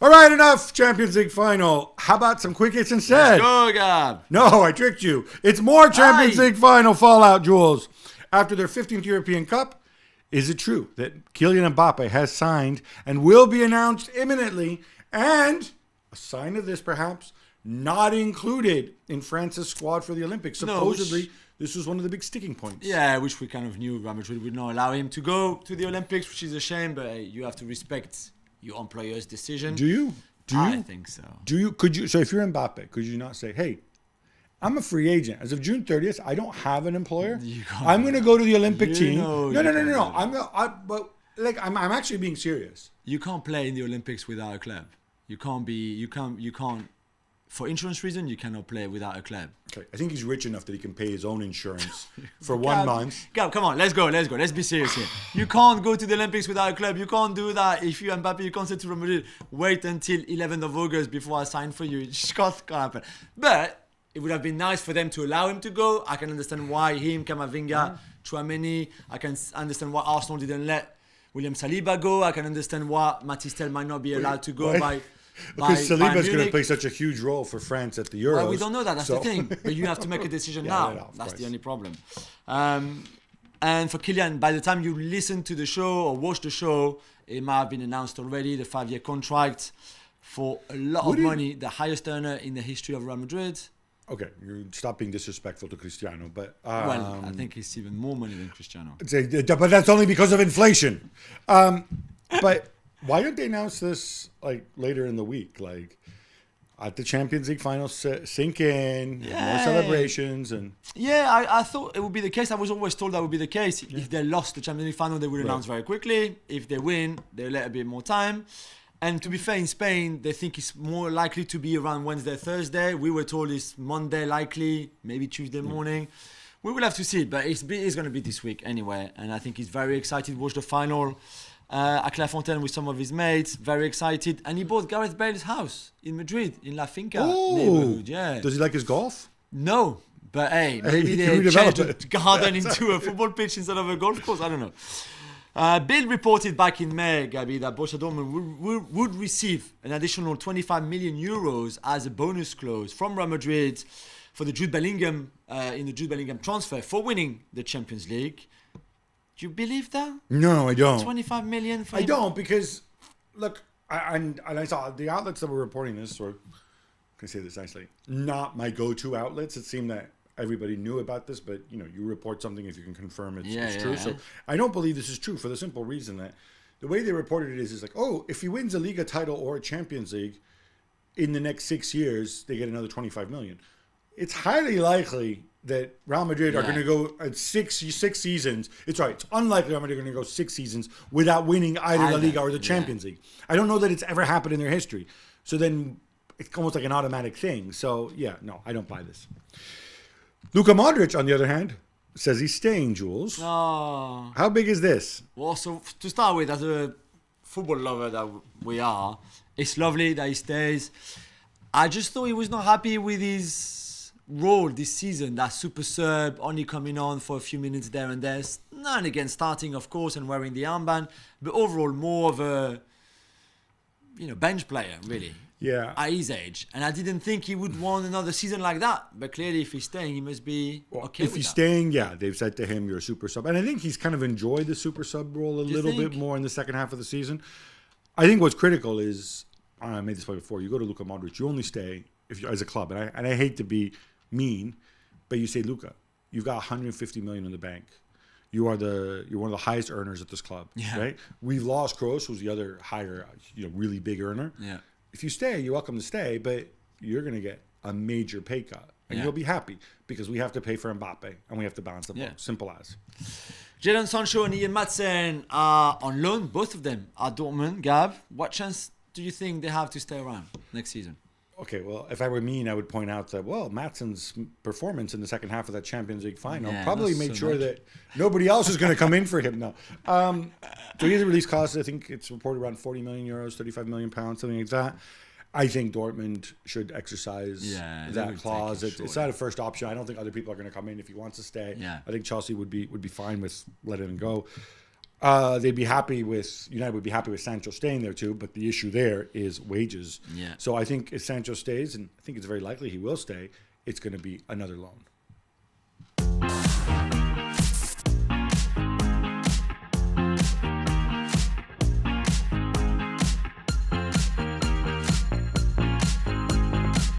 All right, enough Champions League final. How about some quick hits instead? Let's go, Gab. No, I tricked you. It's more Champions League final fallout, Jules. After their 15th European Cup, is it true that Kylian Mbappe has signed and will be announced imminently? And a sign of this, perhaps, not included in France's squad for the Olympics. Supposedly, this was one of the big sticking points. Yeah, which we kind of knew Real Madrid would not allow him to go to the Olympics, which is a shame, but you have to respect your employer's decision. Do you? I think so. So if you're Mbappe, could you not say, hey, I'm a free agent. As of June 30th, I don't have an employer. I'm going to go to the Olympic team. No. I'm actually being serious. You can't play in the Olympics without a club. You can't. For insurance reason, you cannot play without a club. Okay, I think he's rich enough that he can pay his own insurance for 1 month. Gab, come on, let's go. Let's be serious here. You can't go to the Olympics without a club. You can't do that. If you're Mbappe, you can't say to Real Madrid, wait until 11th of August before I sign for you. It just can't happen. But it would have been nice for them to allow him to go. I can understand why him, Camavinga, Tchouaméni. I can understand why Arsenal didn't let William Saliba go. I can understand why Matistel might not be allowed to go because Saliba's going to play such a huge role for France at the Euros. Well, we don't know that. That's the thing. But you have to make a decision now. That's the only problem. And for Kylian, by the time you listen to the show or watch the show, it might have been announced already, the 5-year contract for a lot of money, the highest earner in the history of Real Madrid. Okay, you stop being disrespectful to Cristiano, but... well, I think it's even more money than Cristiano. But that's only because of inflation. But why don't they announce this later in the week? At the Champions League final, sink in, more celebrations. I thought it would be the case. I was always told that would be the case. If they lost the Champions League final, they would announce very quickly. If they win, they'll let a bit more time. And to be fair, in Spain, they think it's more likely to be around Wednesday, Thursday. We were told it's Monday likely, maybe Tuesday morning. We will have to see, but it's going to be this week anyway. And I think he's very excited to watch the final at Clairefontaine with some of his mates. Very excited. And he bought Gareth Bale's house in Madrid, in La Finca neighborhood. Yeah. Does he like his golf? No. But hey, maybe they changed the garden into a football pitch instead of a golf course. I don't know. Bill reported back in May, Gabi, that Borussia Dortmund would receive an additional 25 million euros as a bonus clause from Real Madrid for the Jude Bellingham in the Jude Bellingham transfer for winning the Champions League. Do you believe that? No, I don't. 25 million for him? I don't, because look, I saw the outlets that were reporting this, or can I say this nicely? Not my go-to outlets. It seemed that everybody knew about this, but you report something if you can confirm it's true. So I don't believe this is true for the simple reason that the way they reported it is if he wins a Liga title or a Champions League in the next 6 years, they get another 25 million. It's highly likely that Real Madrid are going to go at six seasons. It's unlikely Real Madrid are going to go 6 seasons without winning either La Liga or the Champions League. I don't know that it's ever happened in their history. So then it's almost like an automatic thing. So no, I don't buy this. Luka Modric, on the other hand, says he's staying, Jules. Oh. How big is this? Well, so to start with, as a football lover that we are, it's lovely that he stays. I just thought he was not happy with his role this season, that super sub, only coming on for a few minutes there and there. Now and again starting, of course, and wearing the armband, but overall more of a bench player, really. Yeah. At his age. And I didn't think he would want another season like that. But clearly, if he's staying, he must be okay with that. If he's staying, they've said to him, you're a super sub. And I think he's kind of enjoyed the super sub role a little bit more in the second half of the season. I think what's critical is, I made this point before, you go to Luka Modric, you only stay if you're as a club. And I hate to be mean, but you say, Luka, you've got 150 million in the bank. You're one of the highest earners at this club, right? We've lost Kroos, who's the other higher, really big earner. Yeah. If you stay, you're welcome to stay, but you're going to get a major pay cut. And you'll be happy because we have to pay for Mbappe and we have to balance the ball. Simple as. Jadon Sancho and Ian Madsen are on loan, both of them at Dortmund. Gab, what chance do you think they have to stay around next season? Okay, well, if I were mean, I would point out that, Madsen's performance in the second half of that Champions League final probably made sure that nobody else is going to come in for him now. So he has a release cost, I think it's reported around 40 million euros, 35 million pounds, something like that. I think Dortmund should exercise that clause. It's not a first option. I don't think other people are going to come in if he wants to stay. Yeah. I think Chelsea would be fine with letting him go. They'd be happy with United would be happy with Sancho staying there too, but the issue there is wages. Yeah. So I think if Sancho stays, and I think it's very likely he will stay, it's going to be another loan.